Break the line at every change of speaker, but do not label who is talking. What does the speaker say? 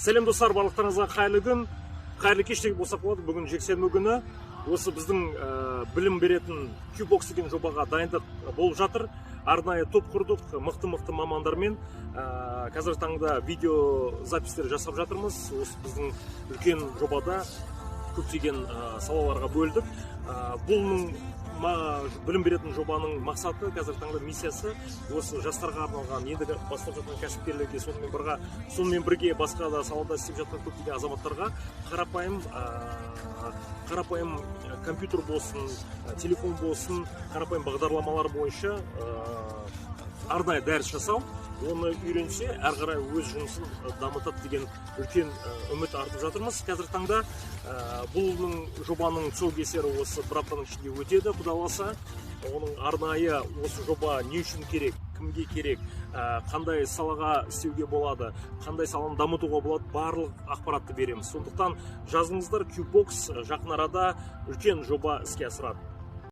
Сәлем достар, барлықтарыңызға қайырлы күн, қайырлы кеш деп болсақ болады. Бүгін жексенбі күні осы біздің білім беретін Q-Box деген жобаға дайындық болып жатыр. Арнайы топ құрдық, мықты мамандармен. Қазір таңда видео запистер жасап жатырмыз. Осы біздің үлкен жобада көптеген салаларға бөлдік. Бұл білім беретін жобаның мақсаты, қазір таңда миссиясы осы жастарға арналған, енді бастап жатқан кәсіпкерлерге, сонымен бірге басқа да салада істеп жатқан көптеген азаматтарға қарапайым компьютер болсын, телефон болсын, қарапайым бағдарламалар бойынша арнайы дәріс жасау, оны үйренсе, әрі қарай өз жұмысын дамытады деген үлкен үміт артып жатырмыз. Қазір таңда бұл жобаның тұсаукесері осы бір аптаның ішінде өтеді, Құдай қаласа. Оның арнайы осы жоба не үшін керек, кімге керек, қандай салаға істеуге болады, қандай саланы дамытуға болады, барлық ақпаратты береміз. Сондықтан жазылыңыздар, Q-Box жақын арада үлкен жоба іске асырады.